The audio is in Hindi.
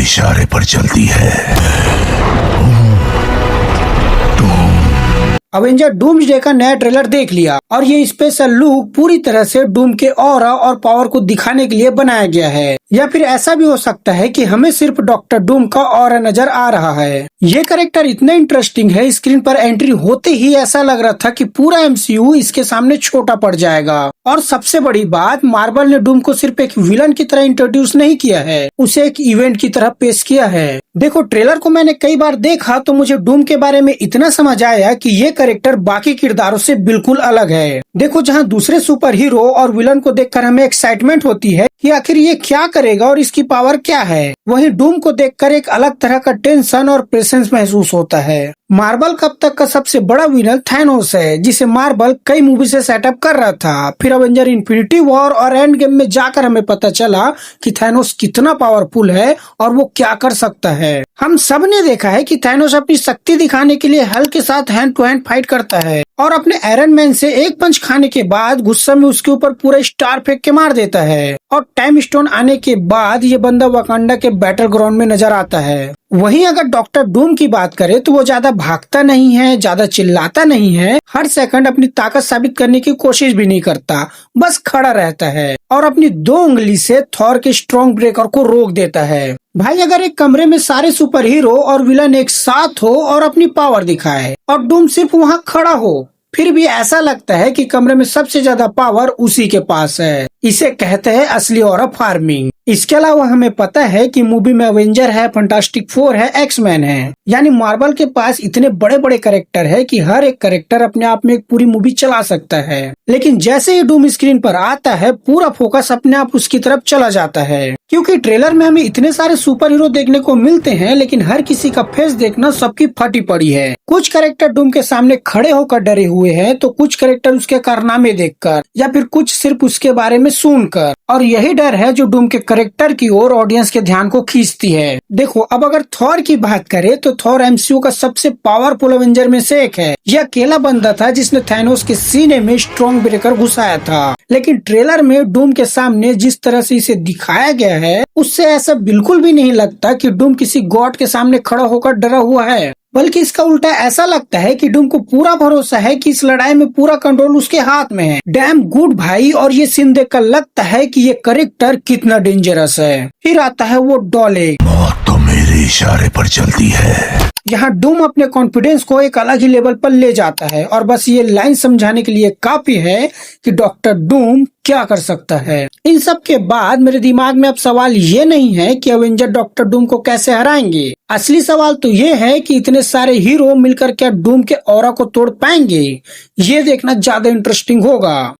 इशारे पर चलती है। अवेंजर डूम्सडे का नया ट्रेलर देख लिया और ये स्पेशल लुक पूरी तरह से डूम के ऑरा और पावर को दिखाने के लिए बनाया गया है, या फिर ऐसा भी हो सकता है कि हमें सिर्फ डॉक्टर डूम का ऑरा नजर आ रहा है। ये कैरेक्टर इतना इंटरेस्टिंग है, स्क्रीन पर एंट्री होते ही ऐसा लग रहा था कि पूरा एमसीयू इसके सामने छोटा पड़ जाएगा। और सबसे बड़ी बात, मार्वल ने डूम को सिर्फ एक विलन की तरह इंट्रोड्यूस नहीं किया है, उसे एक इवेंट की तरह पेश किया है। देखो, ट्रेलर को मैंने कई बार देखा तो मुझे डूम के बारे में इतना समझ आया कि ये कैरेक्टर बाकी किरदारों से बिल्कुल अलग है। देखो, जहाँ दूसरे सुपर हीरो और विलन को देखकर हमें एक्साइटमेंट होती है कि आखिर ये क्या करेगा और इसकी पावर क्या है, वहीं डूम को देखकर एक अलग तरह का टेंशन और प्रेसेंस महसूस होता है। मार्वल कब तक का सबसे बड़ा विनर थैनोस है, जिसे मार्वल कई मूवी से सेटअप कर रहा था। फिर अवेंजर इन्फिनिटी वॉर और एंड गेम में जाकर हमें पता चला कि थैनोस कितना पावरफुल है और वो क्या कर सकता है। हम सब ने देखा है कि थैनोस अपनी शक्ति दिखाने के लिए हल्क के साथ हैंड टू हैंड फाइट करता है और अपने आयरन मैन से एक पंच खाने के बाद गुस्से में उसके ऊपर पूरा स्टार फेंक के मार देता है। और टाइम स्टोन आने के बाद ये बंदा वकांडा के बैटल ग्राउंड में नजर आता है। वहीं अगर डॉक्टर डूम की बात करें तो वो ज्यादा भागता नहीं है, ज्यादा चिल्लाता नहीं है, हर सेकंड अपनी ताकत साबित करने की कोशिश भी नहीं करता, बस खड़ा रहता है और अपनी 2 उंगली से थॉर के स्ट्रॉन्ग ब्रेकर को रोक देता है। भाई, अगर एक कमरे में सारे सुपर हीरो और विलन एक साथ हो और अपनी पावर दिखाए और डूम सिर्फ वहाँ खड़ा हो, फिर भी ऐसा लगता है कि कमरे में सबसे ज्यादा पावर उसी के पास है। इसे कहते हैं असली ऑरा फार्मिंग। इसके अलावा हमें पता है कि मूवी में अवेंजर है, फंटास्टिक फोर है, एक्स-मैन है, यानी मार्वल के पास इतने बड़े बड़े कैरेक्टर है कि हर एक कैरेक्टर अपने आप में एक पूरी मूवी चला सकता है। लेकिन जैसे ही डूम स्क्रीन पर आता है, पूरा फोकस अपने आप उसकी तरफ चला जाता है, क्योंकि ट्रेलर में हमें इतने सारे सुपर हीरो देखने को मिलते हैं, लेकिन हर किसी का फेस देखना सबकी फटी पड़ी है। कुछ कैरेक्टर डूम के सामने खड़े होकर डरे हुए हैं, तो कुछ कैरेक्टर उसके कारनामे देखकर या फिर कुछ सिर्फ उसके बारे में सुनकर। और यही डर है जो डूम के कैरेक्टर की ओर ऑडियंस के ध्यान को खींचती है। देखो, अब अगर थॉर की बात करें तो थॉर एमसीयू का सबसे पावरफुल अवेंजर में से एक है। यह अकेला बंदा था जिसने थैनोस के सीने में स्ट्रॉन्ग ब्रेकर घुसाया था, लेकिन ट्रेलर में डूम के सामने जिस तरह से इसे दिखाया गया है, उससे ऐसा बिल्कुल भी नहीं लगता कि डूम किसी गॉड के सामने खड़ा होकर डरा हुआ है, बल्कि इसका उल्टा ऐसा लगता है कि डूम को पूरा भरोसा है कि इस लड़ाई में पूरा कंट्रोल उसके हाथ में है। डैम गुड भाई, और ये सीन देखकर लगता है कि ये कैरेक्टर कितना डेंजरस है। फिर आता है वो डॉले। मौत तो मेरे इशारे पर चलती है। यहाँ डूम अपने कॉन्फिडेंस को एक अलग ही लेवल पर ले जाता है और बस ये लाइन समझाने के लिए काफी है कि डॉक्टर डूम क्या कर सकता है। इन सब के बाद मेरे दिमाग में अब सवाल ये नहीं है कि अवेंजर डॉक्टर डूम को कैसे हराएंगे। असली सवाल तो ये है कि इतने सारे हीरो मिलकर क्या डूम के ऑरा को तोड़ पाएंगे। ये देखना ज्यादा इंटरेस्टिंग होगा।